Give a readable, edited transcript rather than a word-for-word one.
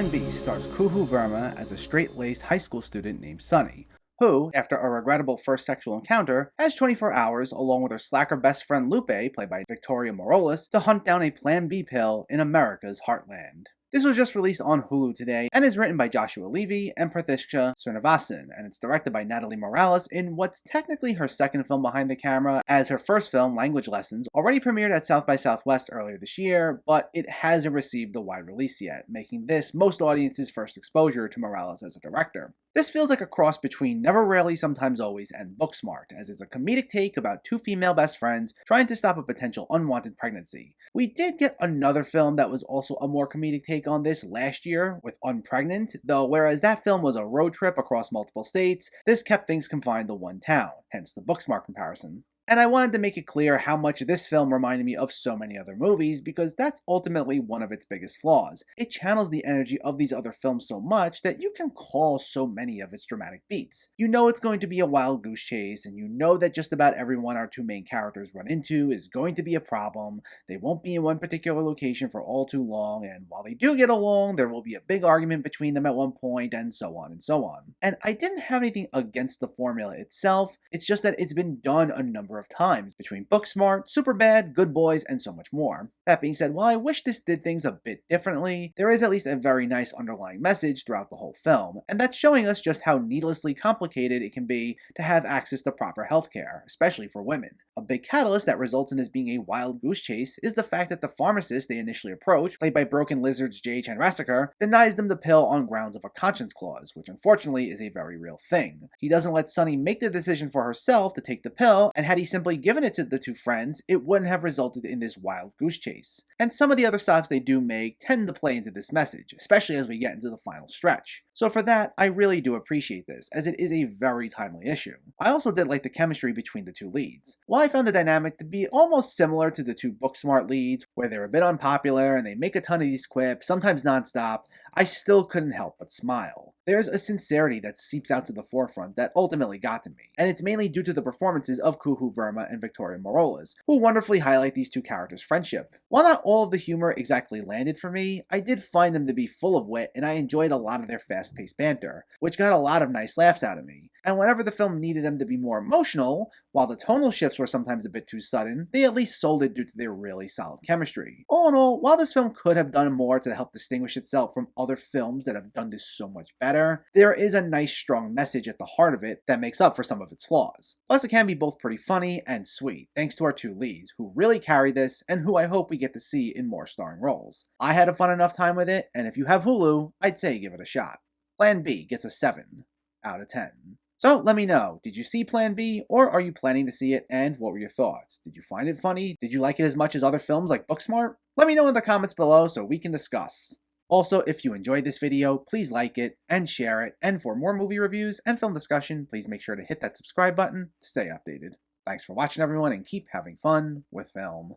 Plan B stars Kuhoo Verma as a straight-laced high school student named Sunny, who, after a regrettable first sexual encounter, has 24 hours along with her slacker best friend Lupe, played by Victoria Moroles, to hunt down a Plan B pill in America's heartland. This was just released on Hulu today and is written by Joshua Levy and Prathishka Srinivasan, and it's directed by Natalie Moroles in what's technically her second film behind the camera, as her first film, Language Lessons, already premiered at South by Southwest earlier this year, but it hasn't received a wide release yet, making this most audiences' first exposure to Moroles as a director. This feels like a cross between Never Rarely, Sometimes Always and Booksmart, as it's a comedic take about two female best friends trying to stop a potential unwanted pregnancy. We did get another film that was also a more comedic take on this last year with Unpregnant, though whereas that film was a road trip across multiple states, this kept things confined to one town, hence the Booksmart comparison. And I wanted to make it clear how much this film reminded me of so many other movies, because that's ultimately one of its biggest flaws. It channels the energy of these other films so much that you can call so many of its dramatic beats. You know it's going to be a wild goose chase, and you know that just about everyone our two main characters run into is going to be a problem. They won't be in one particular location for all too long, and while they do get along, there will be a big argument between them at one point, and so on and so on. And I didn't have anything against the formula itself, it's just that it's been done a number of times between Booksmart, Superbad, Good Boys, and so much more. That being said, while I wish this did things a bit differently, there is at least a very nice underlying message throughout the whole film, and that's showing us just how needlessly complicated it can be to have access to proper healthcare, especially for women. A big catalyst that results in this being a wild goose chase is the fact that the pharmacist they initially approach, played by Broken Lizard's Jay Chandrasekhar, denies them the pill on grounds of a conscience clause, which unfortunately is a very real thing. He doesn't let Sunny make the decision for herself to take the pill, and had he simply given it to the two friends, it wouldn't have resulted in this wild goose chase. And some of the other stops they do make tend to play into this message, especially as we get into the final stretch. So for that, I really do appreciate this, as it is a very timely issue. I also did like the chemistry between the two leads. While I found the dynamic to be almost similar to the two Booksmart leads, where they're a bit unpopular and they make a ton of these quips, sometimes nonstop, I still couldn't help but smile. There's a sincerity that seeps out to the forefront that ultimately got to me, and it's mainly due to the performances of Kuhoo Verma and Victoria Moroles, who wonderfully highlight these two characters' friendship. While not all of the humor exactly landed for me, I did find them to be full of wit, and I enjoyed a lot of their fast-paced banter, which got a lot of nice laughs out of me. And whenever the film needed them to be more emotional, while the tonal shifts were sometimes a bit too sudden, they at least sold it due to their really solid chemistry. All in all, while this film could have done more to help distinguish itself from other films that have done this so much better, there is a nice strong message at the heart of it that makes up for some of its flaws. Plus it can be both pretty funny and sweet, thanks to our two leads, who really carry this and who I hope we get to see in more starring roles. I had a fun enough time with it, and if you have Hulu, I'd say give it a shot. Plan B gets a 7 out of 10. So let me know, did you see Plan B, or are you planning to see it, and what were your thoughts? Did you find it funny? Did you like it as much as other films like Booksmart? Let me know in the comments below so we can discuss. Also, if you enjoyed this video, please like it and share it, and for more movie reviews and film discussion, please make sure to hit that subscribe button to stay updated. Thanks for watching everyone, and keep having fun with film.